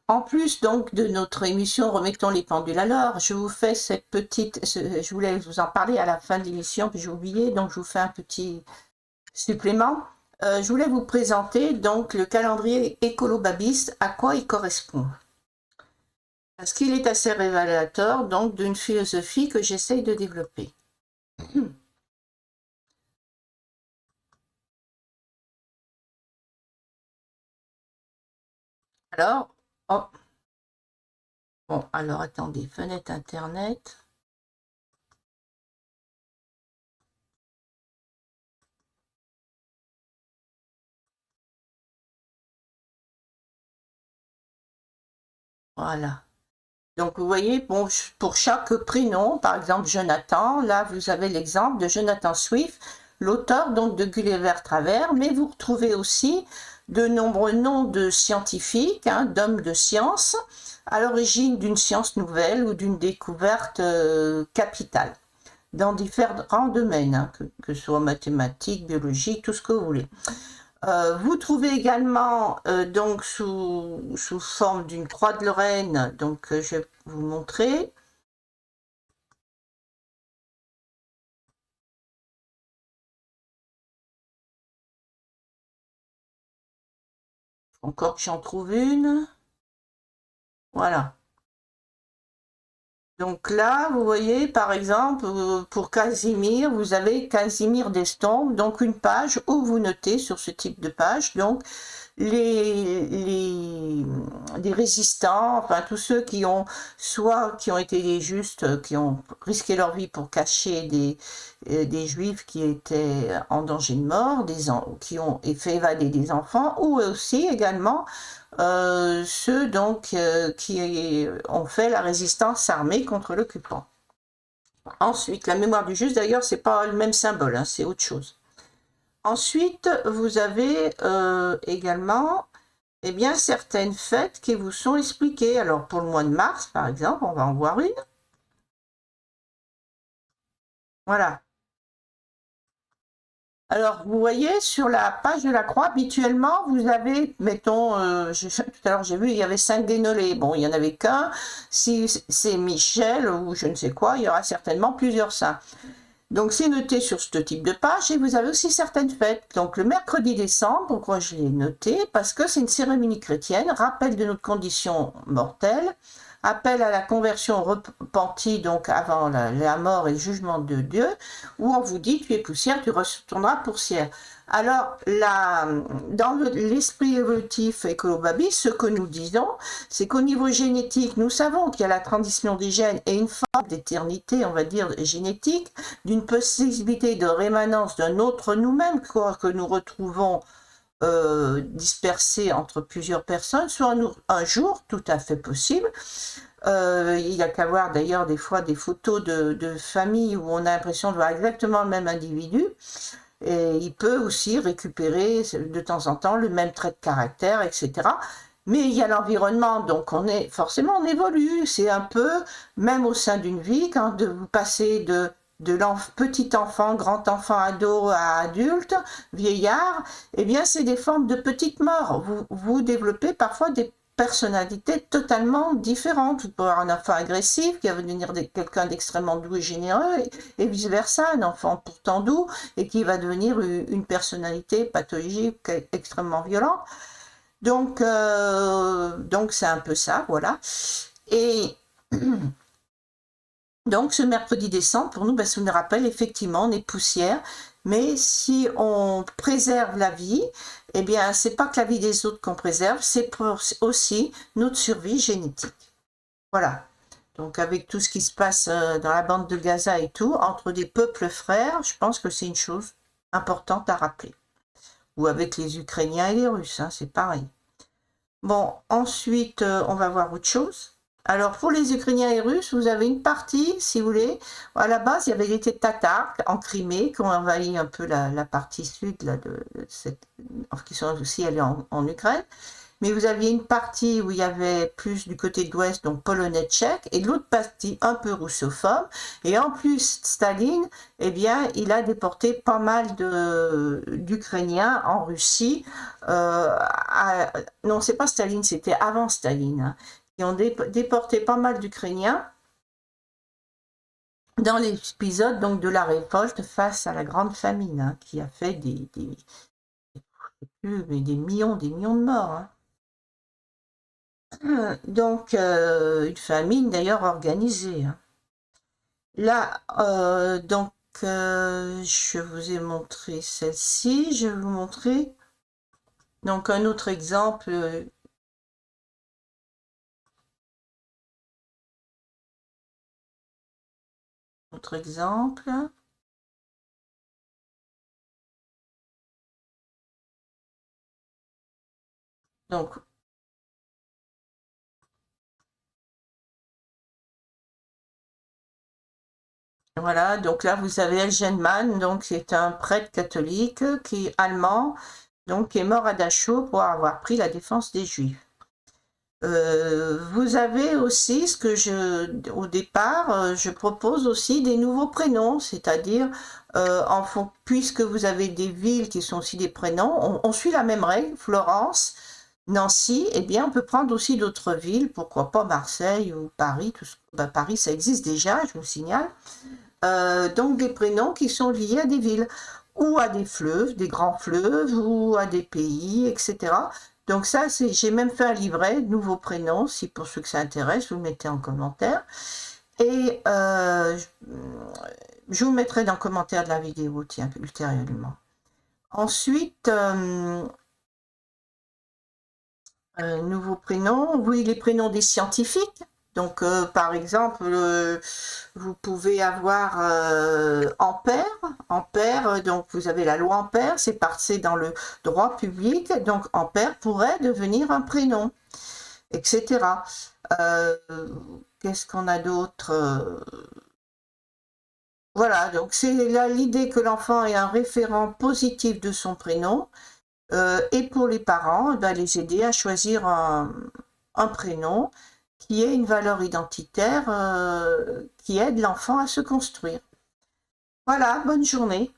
En plus donc de notre émission Remettons les pendules à l'heure, je vous fais cette petite, je voulais vous en parler à la fin de l'émission, puis j'ai oublié, donc je vous fais un petit supplément. Je voulais vous présenter donc le calendrier écolo-babiste, à quoi il correspond. Parce qu'il est assez révélateur donc d'une philosophie que j'essaye de développer. Alors, oh, bon, alors attendez, fenêtre internet. Voilà. Donc vous voyez, bon, pour chaque prénom, par exemple Jonathan, là vous avez l'exemple de Jonathan Swift, l'auteur donc de Gulliver Travers, mais vous retrouvez aussi de nombreux noms de scientifiques, hein, d'hommes de science, à l'origine d'une science nouvelle ou d'une découverte capitale, dans différents domaines, hein, que ce soit mathématiques, biologie, tout ce que vous voulez. Vous trouvez également donc sous forme d'une croix de Lorraine, donc je vais vous montrer. Encore que j'en trouve une. Voilà. Donc là, vous voyez, par exemple, pour Casimir, vous avez Casimir d'Estampes, donc une page où vous notez sur ce type de page, donc les résistants, enfin tous ceux qui ont été justes, qui ont risqué leur vie pour cacher des juifs qui étaient en danger de mort, qui ont fait évader des enfants, ou aussi également ceux donc qui ont fait la résistance armée contre l'occupant. Ensuite, la mémoire du juste, d'ailleurs, c'est pas le même symbole, hein, c'est autre chose. Ensuite, vous avez également bien, certaines fêtes qui vous sont expliquées. Alors, pour le mois de mars, par exemple, on va en voir une. Voilà. Alors, vous voyez, sur la page de la croix, habituellement, vous avez, mettons, tout à l'heure j'ai vu, il y avait Saint-Guénolé. Bon, il n'y en avait qu'un. Si c'est Michel ou je ne sais quoi, il y aura certainement plusieurs saints. Donc, c'est noté sur ce type de page et vous avez aussi certaines fêtes. Donc, le mercredi décembre, pourquoi je l'ai noté? Parce que c'est une cérémonie chrétienne, rappel de notre condition mortelle, appel à la conversion repentie, donc avant la mort et le jugement de Dieu, où on vous dit tu es poussière, tu retourneras poussière. Alors, dans l'esprit évolutif écolo-babiste, ce que nous disons, c'est qu'au niveau génétique, nous savons qu'il y a la transition des gènes et une forme d'éternité, on va dire, génétique, d'une possibilité de rémanence d'un autre nous-mêmes, que nous retrouvons dispersé entre plusieurs personnes, soit un jour, tout à fait possible. Il y a qu'à voir d'ailleurs des fois des photos de famille où on a l'impression de voir exactement le même individu. Et il peut aussi récupérer de temps en temps le même trait de caractère, etc. Mais il y a l'environnement, donc forcément on évolue. C'est un peu, même au sein d'une vie, quand de vous passer de petit enfant, grand enfant, ado à adulte, vieillard, eh bien c'est des formes de petites morts. Vous développez parfois des personnalités totalement différentes. Vous pouvez avoir un enfant agressif qui va devenir quelqu'un d'extrêmement doux et généreux, et vice-versa, un enfant pourtant doux et qui va devenir une personnalité pathologique extrêmement violente. Donc c'est un peu ça, voilà. Et donc ce mercredi décembre, pour nous, ça nous rappelle effectivement, on est poussière, mais si on préserve la vie, eh bien, c'est pas que la vie des autres qu'on préserve, c'est aussi notre survie génétique. Voilà. Donc avec tout ce qui se passe dans la bande de Gaza et tout, entre des peuples frères, je pense que c'est une chose importante à rappeler. Ou avec les Ukrainiens et les Russes, hein, c'est pareil. Bon, ensuite, on va voir autre chose. Alors, pour les Ukrainiens et Russes, vous avez une partie, si vous voulez. À la base, il y avait les Tatars en Crimée qui ont envahi un peu la partie sud là, qui sont aussi allés en Ukraine. Mais vous aviez une partie où il y avait plus du côté de l'ouest, donc polonais tchèque, et l'autre partie un peu russophobe. Et en plus, Staline, eh bien, il a déporté pas mal d'Ukrainiens en Russie non, c'est pas Staline, c'était avant Staline, hein, qui ont déporté pas mal d'Ukrainiens dans l'épisode donc de la révolte face à la grande famine, hein, qui a fait des millions de morts. Hein. Donc, une famine d'ailleurs organisée. Hein. Là, donc, je vous ai montré celle-ci. Je vais vous montrer donc un autre exemple. Autre exemple. Donc, voilà, donc là vous avez Elgenman, donc c'est un prêtre catholique qui est allemand, donc qui est mort à Dachau pour avoir pris la défense des Juifs. Vous avez aussi ce que au départ, je propose aussi des nouveaux prénoms, c'est-à-dire puisque vous avez des villes qui sont aussi des prénoms, on suit la même règle, Florence, Nancy, eh bien on peut prendre aussi d'autres villes, pourquoi pas Marseille ou Paris, Paris ça existe déjà, je vous signale. Donc des prénoms qui sont liés à des villes, ou à des fleuves, des grands fleuves, ou à des pays, etc. Donc ça, j'ai même fait un livret, nouveaux prénoms, si pour ceux que ça intéresse, vous le mettez en commentaire. Et je vous mettrai dans le commentaire de la vidéo, tiens, ultérieurement. Ensuite, nouveaux prénoms, oui, les prénoms des scientifiques. Donc, par exemple, vous pouvez avoir Ampère. Ampère, donc vous avez la loi Ampère, c'est passé dans le droit public. Donc, Ampère pourrait devenir un prénom, etc. Qu'est-ce qu'on a d'autre? Voilà, donc c'est là l'idée que l'enfant ait un référent positif de son prénom. Et pour les parents, les aider à choisir un prénom qui ait une valeur identitaire qui aide l'enfant à se construire. Voilà, bonne journée.